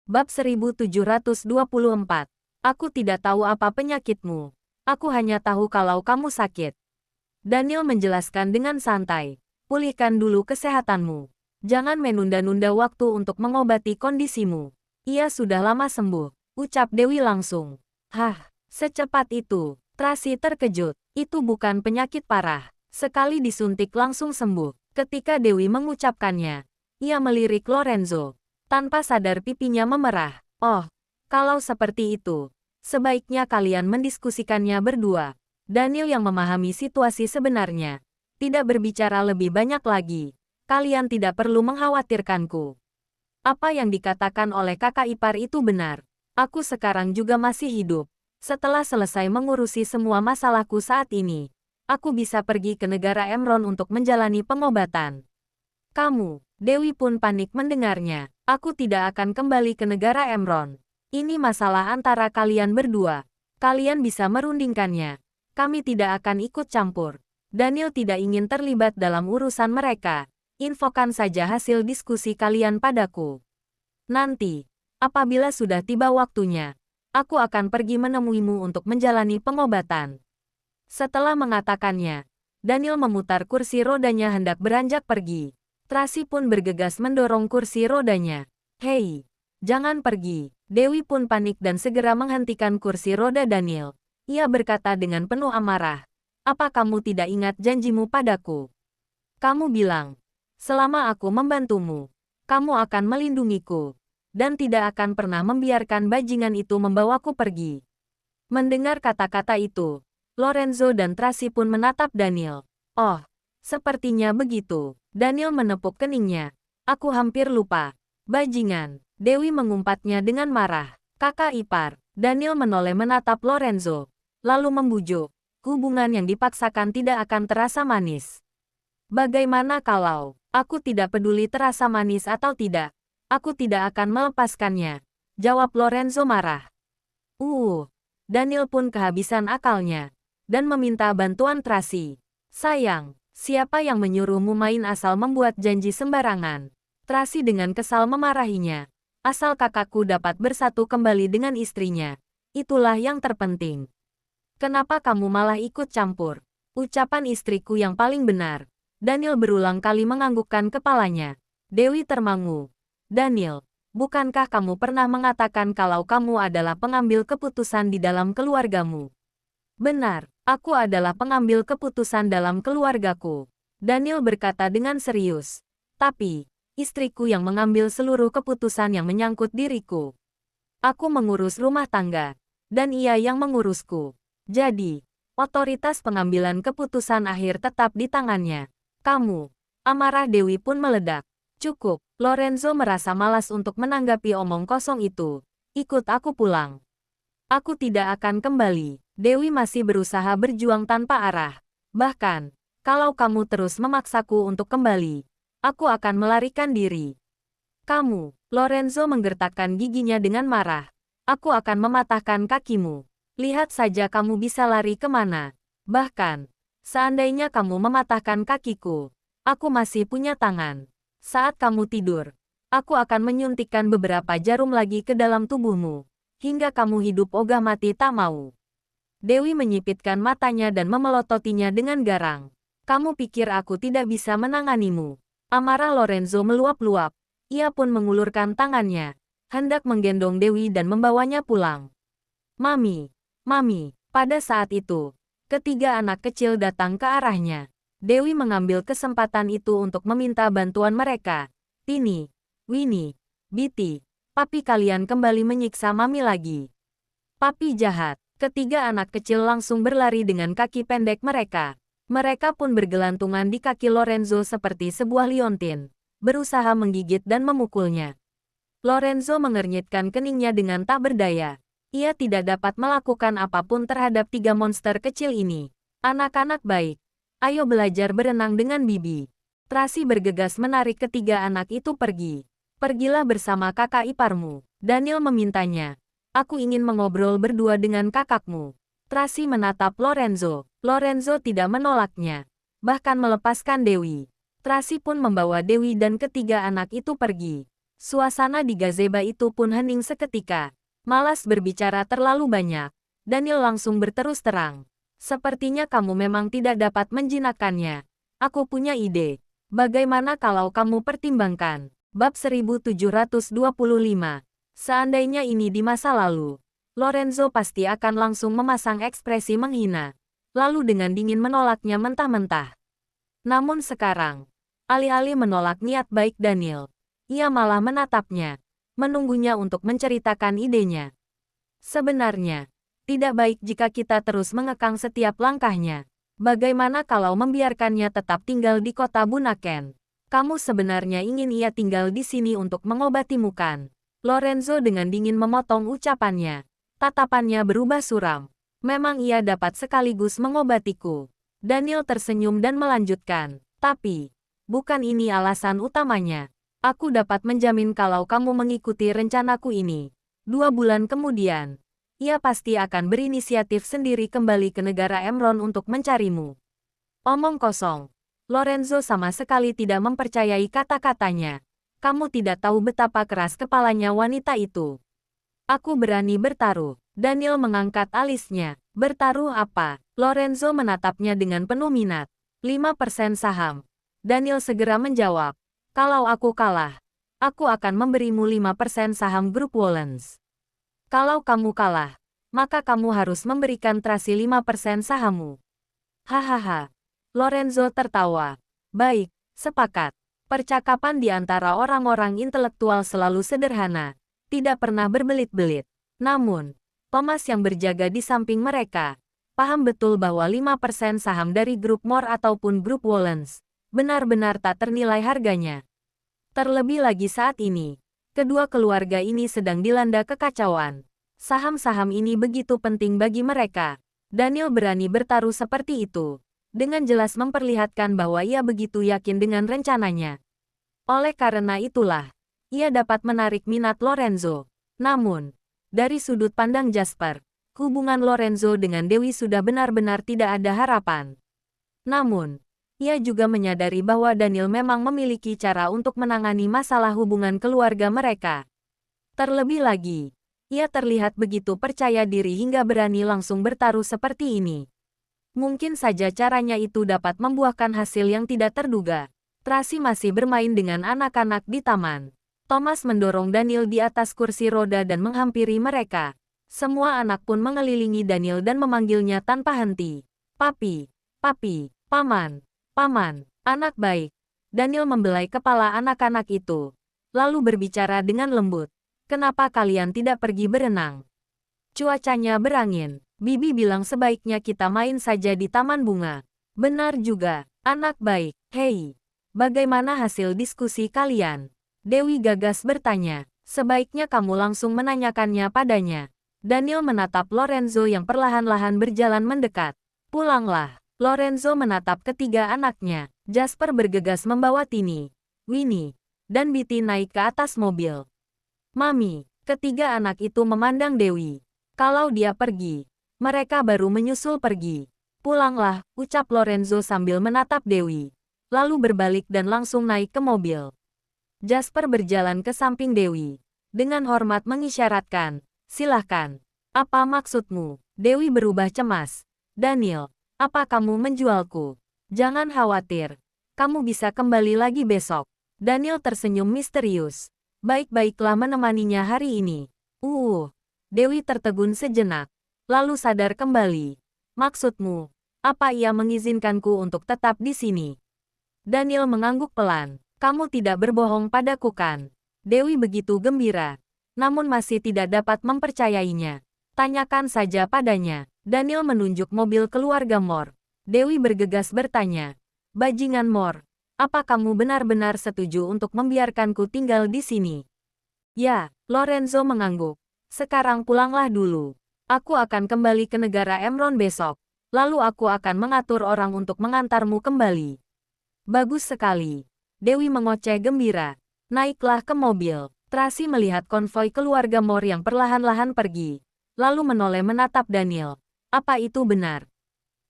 Bab 1724. Aku tidak tahu apa penyakitmu. Aku hanya tahu kalau kamu sakit. Daniel menjelaskan dengan santai. Pulihkan dulu kesehatanmu. Jangan menunda-nunda waktu untuk mengobati kondisimu. Ia sudah lama sembuh, ucap Dewi langsung. Hah, secepat itu. Tracy terkejut. Itu bukan penyakit parah. Sekali disuntik langsung sembuh. Ketika Dewi mengucapkannya, ia melirik Lorenzo. Tanpa sadar pipinya memerah. Oh, kalau seperti itu, sebaiknya kalian mendiskusikannya berdua. Daniel yang memahami situasi sebenarnya. Tidak berbicara lebih banyak lagi. Kalian tidak perlu mengkhawatirkanku. Apa yang dikatakan oleh kakak ipar itu benar. Aku sekarang juga masih hidup. Setelah selesai mengurusi semua masalahku saat ini, aku bisa pergi ke negara Emron untuk menjalani pengobatan. Kamu, Dewi pun panik mendengarnya. Aku tidak akan kembali ke negara Emron. Ini masalah antara kalian berdua. Kalian bisa merundingkannya. Kami tidak akan ikut campur. Daniel tidak ingin terlibat dalam urusan mereka. Infokan saja hasil diskusi kalian padaku. Nanti, apabila sudah tiba waktunya, aku akan pergi menemuimu untuk menjalani pengobatan. Setelah mengatakannya, Daniel memutar kursi rodanya hendak beranjak pergi. Tracy pun bergegas mendorong kursi rodanya. Hei, jangan pergi. Dewi pun panik dan segera menghentikan kursi roda Daniel. Ia berkata dengan penuh amarah. Apa kamu tidak ingat janjimu padaku? Kamu bilang, selama aku membantumu, kamu akan melindungiku, dan tidak akan pernah membiarkan bajingan itu membawaku pergi. Mendengar kata-kata itu, Lorenzo dan Tracy pun menatap Daniel. Oh, sepertinya begitu. Daniel menepuk keningnya. Aku hampir lupa. Bajingan. Dewi mengumpatnya dengan marah. Kakak ipar. Daniel menoleh menatap Lorenzo. Lalu membujuk. Hubungan yang dipaksakan tidak akan terasa manis. Bagaimana kalau aku tidak peduli terasa manis atau tidak? Aku tidak akan melepaskannya. Jawab Lorenzo marah. Daniel pun kehabisan akalnya. Dan meminta bantuan Tracy. Sayang. Siapa yang menyuruhmu main asal membuat janji sembarangan? Tracy dengan kesal memarahinya. Asal kakakku dapat bersatu kembali dengan istrinya. Itulah yang terpenting. Kenapa kamu malah ikut campur? Ucapan istriku yang paling benar. Daniel berulang kali menganggukkan kepalanya. Dewi termangu. Daniel, bukankah kamu pernah mengatakan kalau kamu adalah pengambil keputusan di dalam keluargamu? Benar. Aku adalah pengambil keputusan dalam keluargaku. Daniel berkata dengan serius. Tapi, istriku yang mengambil seluruh keputusan yang menyangkut diriku. Aku mengurus rumah tangga, dan ia yang mengurusku. Jadi, otoritas pengambilan keputusan akhir tetap di tangannya. Kamu, amarah Dewi pun meledak. Cukup, Lorenzo merasa malas untuk menanggapi omong kosong itu. Ikut aku pulang. Aku tidak akan kembali. Dewi masih berusaha berjuang tanpa arah. Bahkan, kalau kamu terus memaksaku untuk kembali, aku akan melarikan diri. Kamu, Lorenzo menggertakkan giginya dengan marah. Aku akan mematahkan kakimu. Lihat saja kamu bisa lari kemana. Bahkan, seandainya kamu mematahkan kakiku, aku masih punya tangan. Saat kamu tidur, aku akan menyuntikkan beberapa jarum lagi ke dalam tubuhmu, hingga kamu hidup ogah mati tak mau. Dewi menyipitkan matanya dan memelototinya dengan garang. Kamu pikir aku tidak bisa menanganimu? Amarah Lorenzo meluap-luap. Ia pun mengulurkan tangannya, hendak menggendong Dewi dan membawanya pulang. Mami, Mami, pada saat itu, ketiga anak kecil datang ke arahnya. Dewi mengambil kesempatan itu untuk meminta bantuan mereka. Tini, Winnie, Biti, papi kalian kembali menyiksa Mami lagi. Papi jahat. Ketiga anak kecil langsung berlari dengan kaki pendek mereka. Mereka pun bergelantungan di kaki Lorenzo seperti sebuah liontin, berusaha menggigit dan memukulnya. Lorenzo mengernyitkan keningnya dengan tak berdaya. Ia tidak dapat melakukan apapun terhadap tiga monster kecil ini. Anak-anak baik, ayo belajar berenang dengan Bibi. Tracy bergegas menarik ketiga anak itu pergi. Pergilah bersama kakak iparmu. Daniel memintanya. Aku ingin mengobrol berdua dengan kakakmu. Tracy menatap Lorenzo. Lorenzo tidak menolaknya, bahkan melepaskan Dewi. Tracy pun membawa Dewi dan ketiga anak itu pergi. Suasana di gazebo itu pun hening seketika. Malas berbicara terlalu banyak. Daniel langsung berterus terang. Sepertinya kamu memang tidak dapat menjinakkannya. Aku punya ide. Bagaimana kalau kamu pertimbangkan? Bab 1725. Seandainya ini di masa lalu, Lorenzo pasti akan langsung memasang ekspresi menghina. Lalu dengan dingin menolaknya mentah-mentah. Namun sekarang, alih-alih menolak niat baik Daniel, ia malah menatapnya, menunggunya untuk menceritakan idenya. Sebenarnya, tidak baik jika kita terus mengekang setiap langkahnya. Bagaimana kalau membiarkannya tetap tinggal di kota Bunaken? Kamu sebenarnya ingin ia tinggal di sini untuk mengobatimu kan? Lorenzo dengan dingin memotong ucapannya. Tatapannya berubah suram. Memang ia dapat sekaligus mengobatiku. Daniel tersenyum dan melanjutkan. Tapi, bukan ini alasan utamanya. Aku dapat menjamin kalau kamu mengikuti rencanaku ini. 2 bulan kemudian, ia pasti akan berinisiatif sendiri kembali ke negara Emron untuk mencarimu. Omong kosong. Lorenzo sama sekali tidak mempercayai kata-katanya. Kamu tidak tahu betapa keras kepalanya wanita itu. Aku berani bertaruh. Daniel mengangkat alisnya. Bertaruh apa? Lorenzo menatapnya dengan penuh minat. 5% saham. Daniel segera menjawab. Kalau aku kalah, aku akan memberimu 5% saham grup Wollens. Kalau kamu kalah, maka kamu harus memberikan Tracy 5% sahammu. Hahaha. Lorenzo tertawa. Baik, sepakat. Percakapan di antara orang-orang intelektual selalu sederhana, tidak pernah berbelit-belit. Namun, Thomas yang berjaga di samping mereka, paham betul bahwa 5% saham dari grup Moore ataupun grup Wollens, benar-benar tak ternilai harganya. Terlebih lagi saat ini, kedua keluarga ini sedang dilanda kekacauan. Saham-saham ini begitu penting bagi mereka. Daniel berani bertaruh seperti itu, dengan jelas memperlihatkan bahwa ia begitu yakin dengan rencananya. Oleh karena itulah, ia dapat menarik minat Lorenzo. Namun, dari sudut pandang Jasper, hubungan Lorenzo dengan Dewi sudah benar-benar tidak ada harapan. Namun, ia juga menyadari bahwa Daniel memang memiliki cara untuk menangani masalah hubungan keluarga mereka. Terlebih lagi, ia terlihat begitu percaya diri hingga berani langsung bertaruh seperti ini. Mungkin saja caranya itu dapat membuahkan hasil yang tidak terduga. Tracy masih bermain dengan anak-anak di taman. Thomas mendorong Daniel di atas kursi roda dan menghampiri mereka. Semua anak pun mengelilingi Daniel dan memanggilnya tanpa henti. Papi, papi, paman. Paman, anak baik. Daniel membelai kepala anak-anak itu, lalu berbicara dengan lembut. Kenapa kalian tidak pergi berenang? Cuacanya berangin. Bibi bilang sebaiknya kita main saja di taman bunga. Benar juga, anak baik. Hei, bagaimana hasil diskusi kalian? Dewi gagas bertanya. Sebaiknya kamu langsung menanyakannya padanya. Daniel menatap Lorenzo yang perlahan-lahan berjalan mendekat. Pulanglah. Lorenzo menatap ketiga anaknya. Jasper bergegas membawa Tini, Winnie, dan Bitty naik ke atas mobil. Mami, ketiga anak itu memandang Dewi. Kalau dia pergi, mereka baru menyusul pergi. Pulanglah, ucap Lorenzo sambil menatap Dewi. Lalu berbalik dan langsung naik ke mobil. Jasper berjalan ke samping Dewi. Dengan hormat mengisyaratkan, silahkan. Apa maksudmu? Dewi berubah cemas. Daniel, apa kamu menjualku? Jangan khawatir. Kamu bisa kembali lagi besok. Daniel tersenyum misterius. Baik-baiklah menemaninya hari ini. Dewi tertegun sejenak. Lalu sadar kembali. Maksudmu, apa ia mengizinkanku untuk tetap di sini? Daniel mengangguk pelan. Kamu tidak berbohong padaku kan? Dewi begitu gembira. Namun masih tidak dapat mempercayainya. Tanyakan saja padanya. Daniel menunjuk mobil keluarga Moore. Dewi bergegas bertanya. Bajingan Moore, apa kamu benar-benar setuju untuk membiarkanku tinggal di sini? Ya, Lorenzo mengangguk. Sekarang pulanglah dulu. Aku akan kembali ke negara Emron besok. Lalu aku akan mengatur orang untuk mengantarmu kembali. Bagus sekali. Dewi mengoceh gembira. Naiklah ke mobil. Tracy melihat konvoi keluarga Moore yang perlahan-lahan pergi. Lalu menoleh menatap Daniel. Apa itu benar?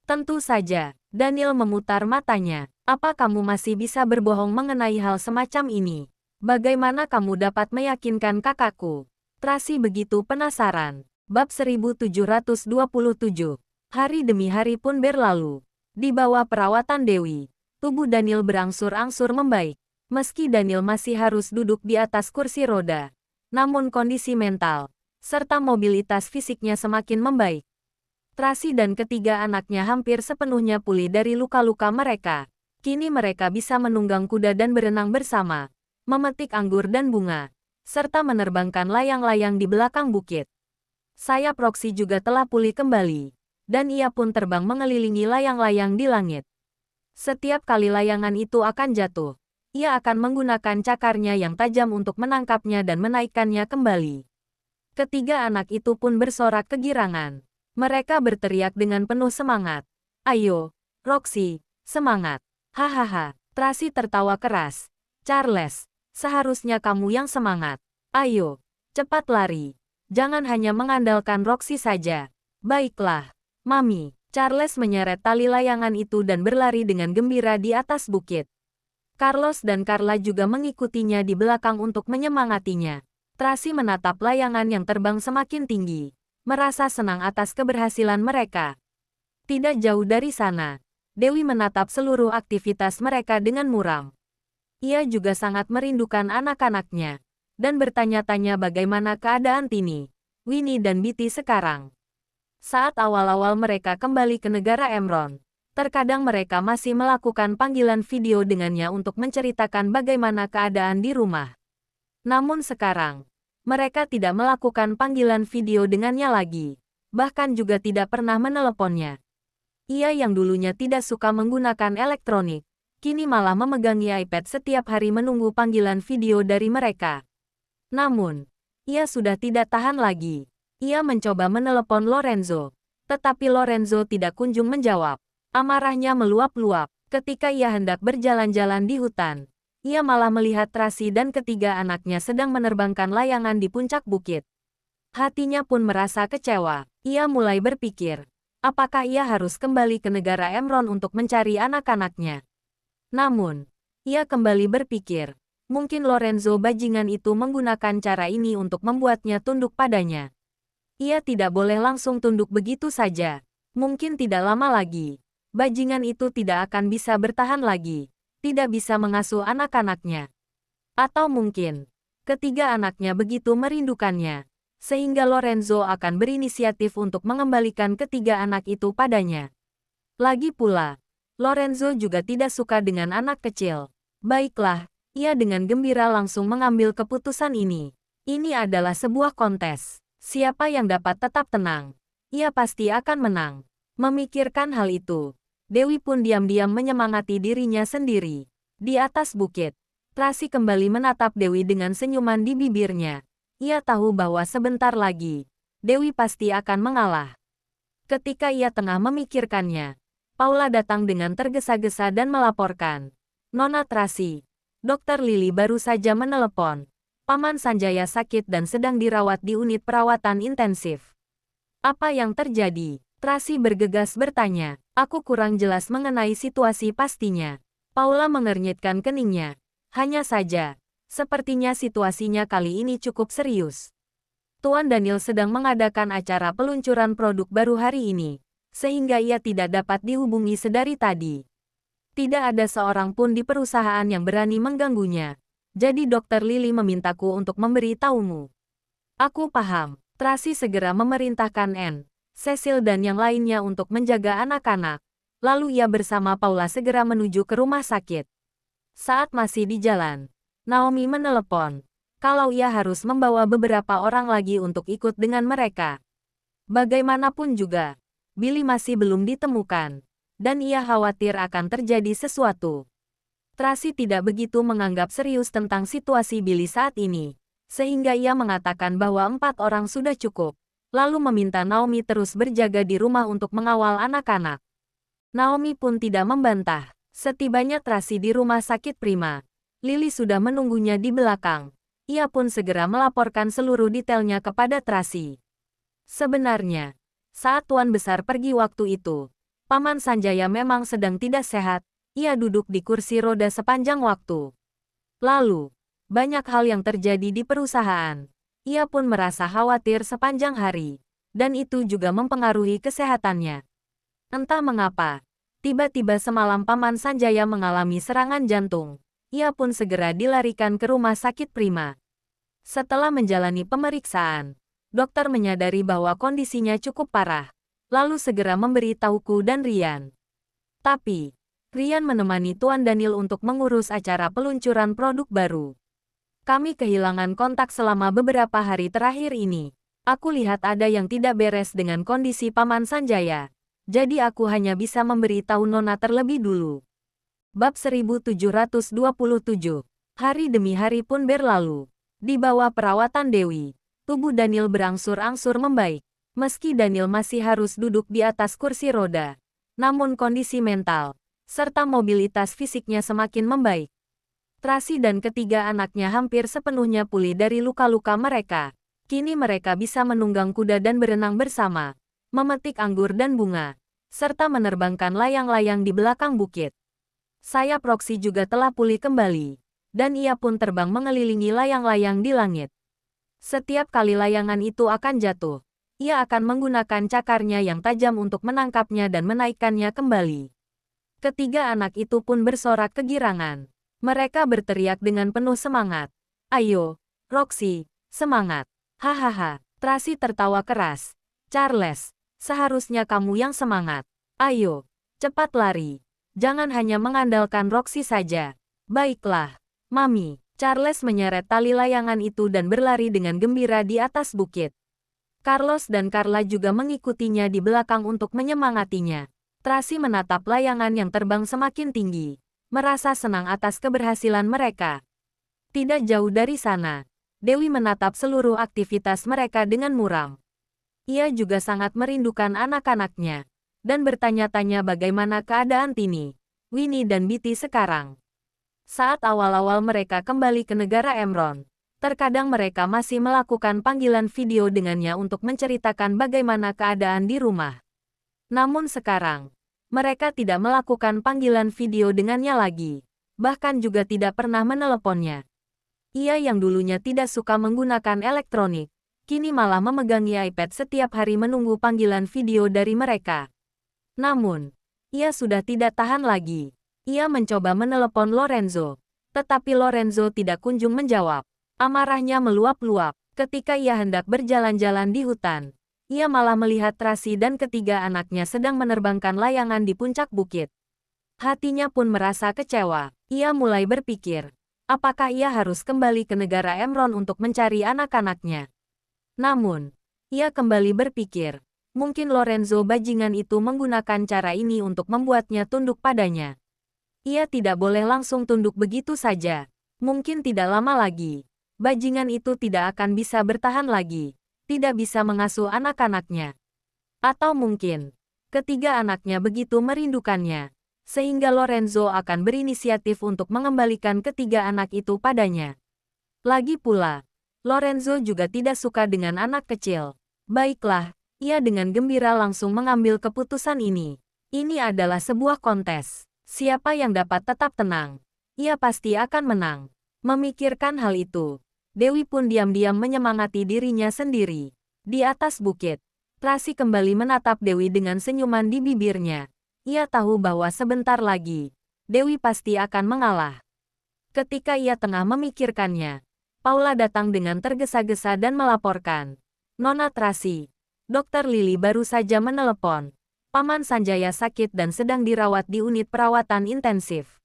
Tentu saja. Daniel memutar matanya. Apa kamu masih bisa berbohong mengenai hal semacam ini? Bagaimana kamu dapat meyakinkan kakakku? Tracy begitu penasaran. Bab 1727. Hari demi hari pun berlalu. Di bawah perawatan Dewi, tubuh Daniel berangsur-angsur membaik. Meski Daniel masih harus duduk di atas kursi roda, namun kondisi mental serta mobilitas fisiknya semakin membaik. Tracy dan ketiga anaknya hampir sepenuhnya pulih dari luka-luka mereka. Kini mereka bisa menunggang kuda dan berenang bersama, memetik anggur dan bunga, serta menerbangkan layang-layang di belakang bukit. Sayap Roxy juga telah pulih kembali, dan ia pun terbang mengelilingi layang-layang di langit. Setiap kali layangan itu akan jatuh, ia akan menggunakan cakarnya yang tajam untuk menangkapnya dan menaikkannya kembali. Ketiga anak itu pun bersorak kegirangan. Mereka berteriak dengan penuh semangat. Ayo, Roxy, semangat. Hahaha, Tracy tertawa keras. Charles, seharusnya kamu yang semangat. Ayo, cepat lari. Jangan hanya mengandalkan Roxy saja. Baiklah, Mami. Charles menyeret tali layangan itu dan berlari dengan gembira di atas bukit. Carlos dan Carla juga mengikutinya di belakang untuk menyemangatinya. Tracy menatap layangan yang terbang semakin tinggi, merasa senang atas keberhasilan mereka. Tidak jauh dari sana, Dewi menatap seluruh aktivitas mereka dengan muram. Ia juga sangat merindukan anak-anaknya, dan bertanya-tanya bagaimana keadaan Tini, Winnie dan Bitty sekarang. Saat awal-awal mereka kembali ke negara Emron, terkadang mereka masih melakukan panggilan video dengannya untuk menceritakan bagaimana keadaan di rumah. Namun sekarang, mereka tidak melakukan panggilan video dengannya lagi, bahkan juga tidak pernah meneleponnya. Ia yang dulunya tidak suka menggunakan elektronik, kini malah memegangi iPad setiap hari menunggu panggilan video dari mereka. Namun, ia sudah tidak tahan lagi. Ia mencoba menelepon Lorenzo, tetapi Lorenzo tidak kunjung menjawab. Amarahnya meluap-luap ketika ia hendak berjalan-jalan di hutan. Ia malah melihat Tracy dan ketiga anaknya sedang menerbangkan layangan di puncak bukit. Hatinya pun merasa kecewa. Ia mulai berpikir, apakah ia harus kembali ke negara Emron untuk mencari anak-anaknya? Namun, ia kembali berpikir, mungkin Lorenzo bajingan itu menggunakan cara ini untuk membuatnya tunduk padanya. Ia tidak boleh langsung tunduk begitu saja. Mungkin tidak lama lagi, bajingan itu tidak akan bisa bertahan lagi. Tidak bisa mengasuh anak-anaknya. Atau mungkin, ketiga anaknya begitu merindukannya, sehingga Lorenzo akan berinisiatif untuk mengembalikan ketiga anak itu padanya. Lagi pula, Lorenzo juga tidak suka dengan anak kecil. Baiklah, ia dengan gembira langsung mengambil keputusan ini. Ini adalah sebuah kontes. Siapa yang dapat tetap tenang, ia pasti akan menang. Memikirkan hal itu, Dewi pun diam-diam menyemangati dirinya sendiri. Di atas bukit, Tracy kembali menatap Dewi dengan senyuman di bibirnya. Ia tahu bahwa sebentar lagi, Dewi pasti akan mengalah. Ketika ia tengah memikirkannya, Paula datang dengan tergesa-gesa dan melaporkan. Nona Tracy, Dokter Lily baru saja menelepon. Paman Sanjaya sakit dan sedang dirawat di unit perawatan intensif. Apa yang terjadi? Tracy bergegas bertanya. Aku kurang jelas mengenai situasi pastinya. Paula mengernyitkan keningnya. Hanya saja, sepertinya situasinya kali ini cukup serius. Tuan Daniel sedang mengadakan acara peluncuran produk baru hari ini, sehingga ia tidak dapat dihubungi sedari tadi. Tidak ada seorang pun di perusahaan yang berani mengganggunya. Jadi Dokter Lily memintaku untuk memberi tahumu. Aku paham. Tracy segera memerintahkan Anne, Cecil dan yang lainnya untuk menjaga anak-anak. Lalu ia bersama Paula segera menuju ke rumah sakit. Saat masih di jalan, Naomi menelepon kalau ia harus membawa beberapa orang lagi untuk ikut dengan mereka. Bagaimanapun juga, Billy masih belum ditemukan, dan ia khawatir akan terjadi sesuatu. Tracy tidak begitu menganggap serius tentang situasi Billy saat ini, sehingga ia mengatakan bahwa 4 orang sudah cukup, lalu meminta Naomi terus berjaga di rumah untuk mengawal anak-anak. Naomi pun tidak membantah. Setibanya Tracy di rumah sakit Prima, Lily sudah menunggunya di belakang. Ia pun segera melaporkan seluruh detailnya kepada Tracy. Sebenarnya, saat Tuan Besar pergi waktu itu, Paman Sanjaya memang sedang tidak sehat. Ia duduk di kursi roda sepanjang waktu. Lalu, banyak hal yang terjadi di perusahaan. Ia pun merasa khawatir sepanjang hari, dan itu juga mempengaruhi kesehatannya. Entah mengapa, tiba-tiba semalam Paman Sanjaya mengalami serangan jantung. Ia pun segera dilarikan ke rumah sakit Prima. Setelah menjalani pemeriksaan, dokter menyadari bahwa kondisinya cukup parah, lalu segera memberi tahuku dan Rian. Tapi, Rian menemani Tuan Daniel untuk mengurus acara peluncuran produk baru. Kami kehilangan kontak selama beberapa hari terakhir ini. Aku lihat ada yang tidak beres dengan kondisi Paman Sanjaya. Jadi aku hanya bisa memberi tahu Nona terlebih dulu. Bab 1727. Hari demi hari pun berlalu. Di bawah perawatan Dewi, tubuh Daniel berangsur-angsur membaik. Meski Daniel masih harus duduk di atas kursi roda, namun kondisi mental serta mobilitas fisiknya semakin membaik. Tracy dan ketiga anaknya hampir sepenuhnya pulih dari luka-luka mereka. Kini mereka bisa menunggang kuda dan berenang bersama, memetik anggur dan bunga, serta menerbangkan layang-layang di belakang bukit. Sayap Roxy juga telah pulih kembali, dan ia pun terbang mengelilingi layang-layang di langit. Setiap kali layangan itu akan jatuh, ia akan menggunakan cakarnya yang tajam untuk menangkapnya dan menaikkannya kembali. Ketiga anak itu pun bersorak kegirangan. Mereka berteriak dengan penuh semangat. Ayo, Roxy, semangat. Hahaha, Tracy tertawa keras. Charles, seharusnya kamu yang semangat. Ayo, cepat lari. Jangan hanya mengandalkan Roxy saja. Baiklah, Mami. Charles menyeret tali layangan itu dan berlari dengan gembira di atas bukit. Carlos dan Carla juga mengikutinya di belakang untuk menyemangatinya. Tracy menatap layangan yang terbang semakin tinggi, merasa senang atas keberhasilan mereka. Tidak jauh dari sana, Dewi menatap seluruh aktivitas mereka dengan muram. Ia juga sangat merindukan anak-anaknya, dan bertanya-tanya bagaimana keadaan Tini, Winnie dan Bitty sekarang. Saat awal-awal mereka kembali ke negara Emron, terkadang mereka masih melakukan panggilan video dengannya untuk menceritakan bagaimana keadaan di rumah. Namun sekarang, mereka tidak melakukan panggilan video dengannya lagi, bahkan juga tidak pernah meneleponnya. Ia yang dulunya tidak suka menggunakan elektronik, kini malah memegangi iPad setiap hari menunggu panggilan video dari mereka. Namun, ia sudah tidak tahan lagi. Ia mencoba menelepon Lorenzo, tetapi Lorenzo tidak kunjung menjawab. Amarahnya meluap-luap ketika ia hendak berjalan-jalan di hutan. Ia malah melihat Tracy dan ketiga anaknya sedang menerbangkan layangan di puncak bukit. Hatinya pun merasa kecewa. Ia mulai berpikir, apakah ia harus kembali ke negara Emron untuk mencari anak-anaknya. Namun, ia kembali berpikir, mungkin Lorenzo bajingan itu menggunakan cara ini untuk membuatnya tunduk padanya. Ia tidak boleh langsung tunduk begitu saja. Mungkin tidak lama lagi, bajingan itu tidak akan bisa bertahan lagi. Tidak bisa mengasuh anak-anaknya. Atau mungkin, ketiga anaknya begitu merindukannya, sehingga Lorenzo akan berinisiatif untuk mengembalikan ketiga anak itu padanya. Lagi pula, Lorenzo juga tidak suka dengan anak kecil. Baiklah, ia dengan gembira langsung mengambil keputusan ini. Ini adalah sebuah kontes. Siapa yang dapat tetap tenang, ia pasti akan menang. Memikirkan hal itu, Dewi pun diam-diam menyemangati dirinya sendiri. Di atas bukit, Tracy kembali menatap Dewi dengan senyuman di bibirnya. Ia tahu bahwa sebentar lagi, Dewi pasti akan mengalah. Ketika ia tengah memikirkannya, Paula datang dengan tergesa-gesa dan melaporkan. Nona Tracy, Dr. Lily baru saja menelepon. Paman Sanjaya sakit dan sedang dirawat di unit perawatan intensif.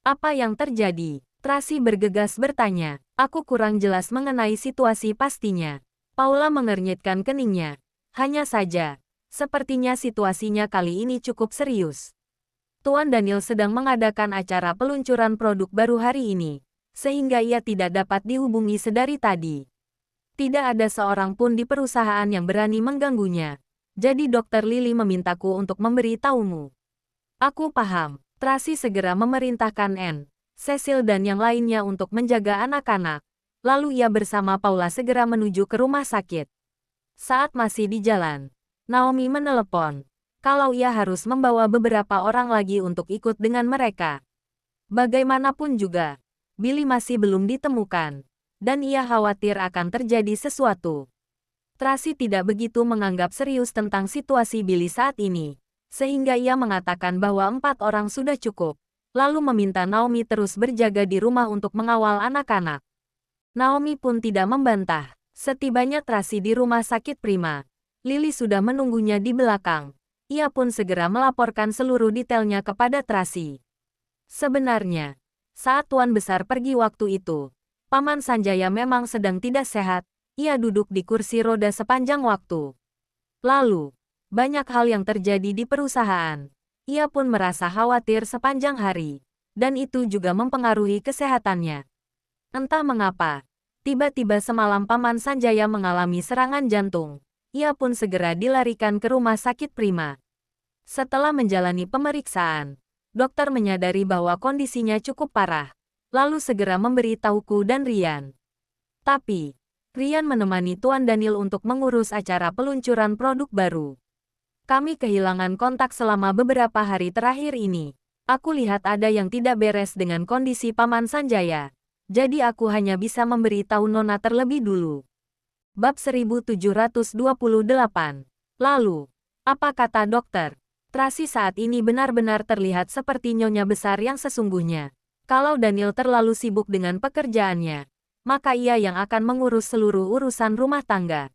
Apa yang terjadi? Tracy bergegas bertanya. Aku kurang jelas mengenai situasi pastinya. Paula mengernyitkan keningnya. Hanya saja, sepertinya situasinya kali ini cukup serius. Tuan Daniel sedang mengadakan acara peluncuran produk baru hari ini, sehingga ia tidak dapat dihubungi sedari tadi. Tidak ada seorang pun di perusahaan yang berani mengganggunya. Jadi Dr. Lily memintaku untuk memberi tahumu. Aku paham. Tracy segera memerintahkan Anne, Cecil dan yang lainnya untuk menjaga anak-anak. Lalu ia bersama Paula segera menuju ke rumah sakit. Saat masih di jalan, Naomi menelepon kalau ia harus membawa beberapa orang lagi untuk ikut dengan mereka. Bagaimanapun juga, Billy masih belum ditemukan, dan ia khawatir akan terjadi sesuatu. Tracy tidak begitu menganggap serius tentang situasi Billy saat ini, sehingga ia mengatakan bahwa 4 orang sudah cukup, lalu meminta Naomi terus berjaga di rumah untuk mengawal anak-anak. Naomi pun tidak membantah. Setibanya Tracy di rumah sakit Prima, Lily sudah menunggunya di belakang. Ia pun segera melaporkan seluruh detailnya kepada Tracy. Sebenarnya, saat Tuan Besar pergi waktu itu, Paman Sanjaya memang sedang tidak sehat. Ia duduk di kursi roda sepanjang waktu. Lalu, banyak hal yang terjadi di perusahaan. Ia pun merasa khawatir sepanjang hari, dan itu juga mempengaruhi kesehatannya. Entah mengapa, tiba-tiba semalam Paman Sanjaya mengalami serangan jantung. Ia pun segera dilarikan ke rumah sakit Prima. Setelah menjalani pemeriksaan, dokter menyadari bahwa kondisinya cukup parah, lalu segera memberi tahuku dan Rian. Tapi, Rian menemani Tuan Daniel untuk mengurus acara peluncuran produk baru. Kami kehilangan kontak selama beberapa hari terakhir ini. Aku lihat ada yang tidak beres dengan kondisi Paman Sanjaya. Jadi aku hanya bisa memberi tahu Nona terlebih dulu. Bab 1728. Lalu, apa kata dokter? Tracy saat ini benar-benar terlihat seperti nyonya besar yang sesungguhnya. Kalau Daniel terlalu sibuk dengan pekerjaannya, maka ia yang akan mengurus seluruh urusan rumah tangga.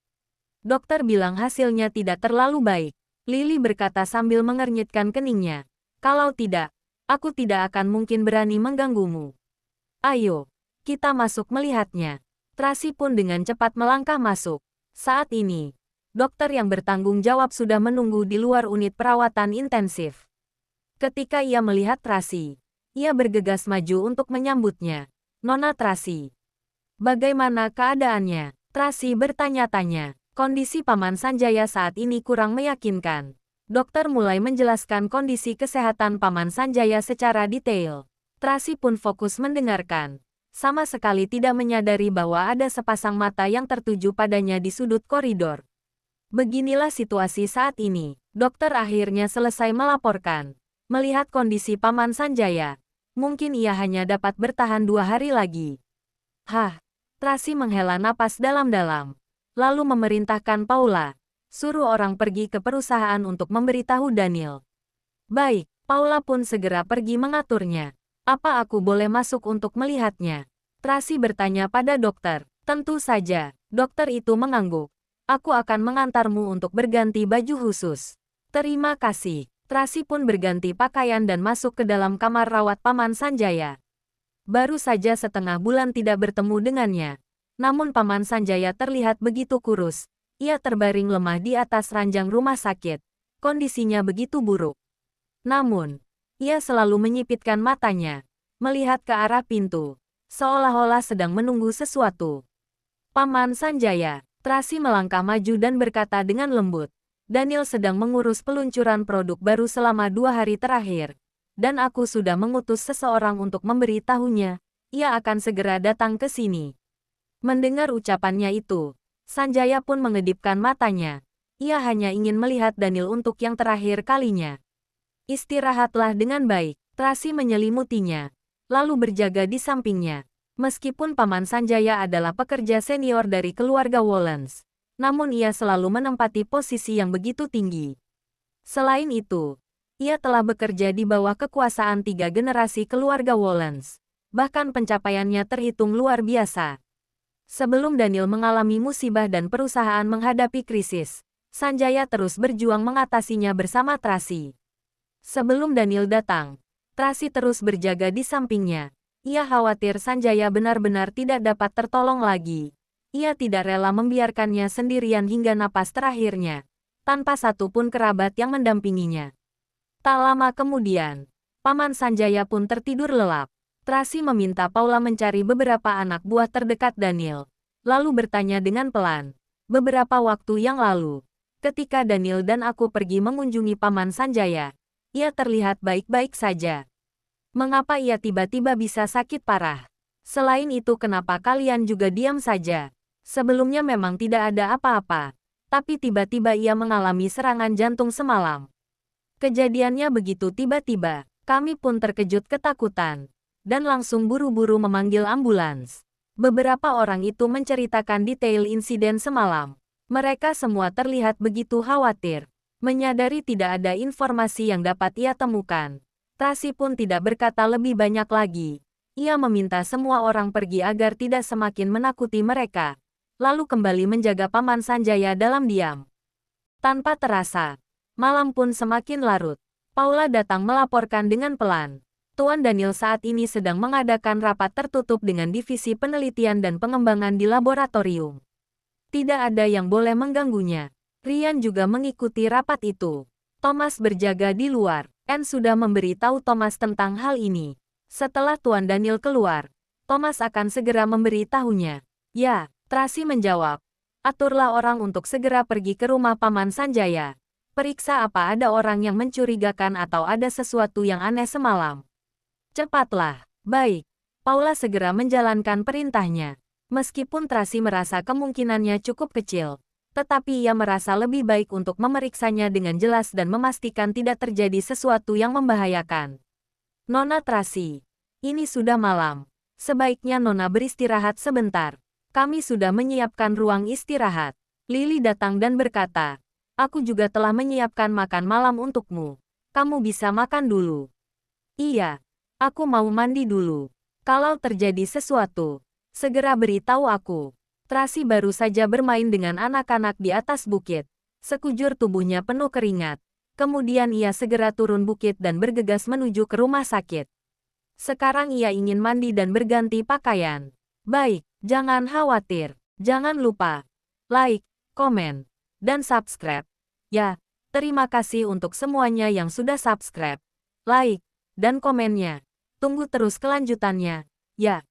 Dokter bilang hasilnya tidak terlalu baik. Lily berkata sambil mengernyitkan keningnya. Kalau tidak, aku tidak akan mungkin berani mengganggumu. Ayo, kita masuk melihatnya. Tracy pun dengan cepat melangkah masuk. Saat ini, dokter yang bertanggung jawab sudah menunggu di luar unit perawatan intensif. Ketika ia melihat Tracy, ia bergegas maju untuk menyambutnya. Nona Tracy. Bagaimana keadaannya? Tracy bertanya-tanya. Kondisi Paman Sanjaya saat ini kurang meyakinkan. Dokter mulai menjelaskan kondisi kesehatan Paman Sanjaya secara detail. Tracy pun fokus mendengarkan. Sama sekali tidak menyadari bahwa ada sepasang mata yang tertuju padanya di sudut koridor. Beginilah situasi saat ini. Dokter akhirnya selesai melaporkan. Melihat kondisi Paman Sanjaya, mungkin ia hanya dapat bertahan 2 hari lagi. Hah. Tracy menghela napas dalam-dalam, lalu memerintahkan Paula, suruh orang pergi ke perusahaan untuk memberitahu Daniel. Baik, Paula pun segera pergi mengaturnya. Apa aku boleh masuk untuk melihatnya? Tracy bertanya pada dokter. Tentu saja, dokter itu mengangguk. Aku akan mengantarmu untuk berganti baju khusus. Terima kasih. Tracy pun berganti pakaian dan masuk ke dalam kamar rawat Paman Sanjaya. Baru saja setengah bulan tidak bertemu dengannya. Namun Paman Sanjaya terlihat begitu kurus. Ia terbaring lemah di atas ranjang rumah sakit. Kondisinya begitu buruk. Namun, ia selalu menyipitkan matanya, melihat ke arah pintu, seolah-olah sedang menunggu sesuatu. Paman Sanjaya. Tracy melangkah maju dan berkata dengan lembut. Daniel sedang mengurus peluncuran produk baru selama 2 hari terakhir. Dan aku sudah mengutus seseorang untuk memberitahunya, ia akan segera datang ke sini. Mendengar ucapannya itu, Sanjaya pun mengedipkan matanya. Ia hanya ingin melihat Daniel untuk yang terakhir kalinya. Istirahatlah dengan baik. Tracy menyelimutinya, lalu berjaga di sampingnya. Meskipun Paman Sanjaya adalah pekerja senior dari keluarga Wollens, namun ia selalu menempati posisi yang begitu tinggi. Selain itu, ia telah bekerja di bawah kekuasaan 3 generasi keluarga Wollens. Bahkan pencapaiannya terhitung luar biasa. Sebelum Daniel mengalami musibah dan perusahaan menghadapi krisis, Sanjaya terus berjuang mengatasinya bersama Tracy. Sebelum Daniel datang, Tracy terus berjaga di sampingnya. Ia khawatir Sanjaya benar-benar tidak dapat tertolong lagi. Ia tidak rela membiarkannya sendirian hingga napas terakhirnya, tanpa satu pun kerabat yang mendampinginya. Tak lama kemudian, Paman Sanjaya pun tertidur lelap. Tracy meminta Paula mencari beberapa anak buah terdekat Daniel, lalu bertanya dengan pelan. Beberapa waktu yang lalu, ketika Daniel dan aku pergi mengunjungi Paman Sanjaya, ia terlihat baik-baik saja. Mengapa ia tiba-tiba bisa sakit parah? Selain itu kenapa kalian juga diam saja? Sebelumnya memang tidak ada apa-apa, tapi tiba-tiba ia mengalami serangan jantung semalam. Kejadiannya begitu tiba-tiba, kami pun terkejut ketakutan. dan langsung buru-buru memanggil ambulans. Beberapa orang itu menceritakan detail insiden semalam. Mereka semua terlihat begitu khawatir. Menyadari tidak ada informasi yang dapat ia temukan, Tracy pun tidak berkata lebih banyak lagi. Ia meminta semua orang pergi agar tidak semakin menakuti mereka, lalu kembali menjaga Paman Sanjaya dalam diam. Tanpa terasa, malam pun semakin larut. Paula datang melaporkan dengan pelan. Tuan Daniel saat ini sedang mengadakan rapat tertutup dengan Divisi Penelitian dan Pengembangan di laboratorium. Tidak ada yang boleh mengganggunya. Ryan juga mengikuti rapat itu. Thomas berjaga di luar. Anne sudah memberitahu Thomas tentang hal ini. Setelah Tuan Daniel keluar, Thomas akan segera memberitahunya. Ya, Tracy menjawab. Aturlah orang untuk segera pergi ke rumah Paman Sanjaya. Periksa apa ada orang yang mencurigakan atau ada sesuatu yang aneh semalam. Cepatlah. Baik. Paula segera menjalankan perintahnya. Meskipun Tracy merasa kemungkinannya cukup kecil, tetapi ia merasa lebih baik untuk memeriksanya dengan jelas dan memastikan tidak terjadi sesuatu yang membahayakan. Nona Tracy, ini sudah malam. Sebaiknya Nona beristirahat sebentar. Kami sudah menyiapkan ruang istirahat. Lily datang dan berkata, aku juga telah menyiapkan makan malam untukmu. Kamu bisa makan dulu. Iya. Aku mau mandi dulu. Kalau terjadi sesuatu, segera beritahu aku. Tracy baru saja bermain dengan anak-anak di atas bukit. Sekujur tubuhnya penuh keringat. Kemudian ia segera turun bukit dan bergegas menuju ke rumah sakit. Sekarang ia ingin mandi dan berganti pakaian. Baik, jangan khawatir. Jangan lupa like, komen, dan subscribe. Ya, terima kasih untuk semuanya yang sudah subscribe, like, dan komennya. Tunggu terus kelanjutannya. Ya.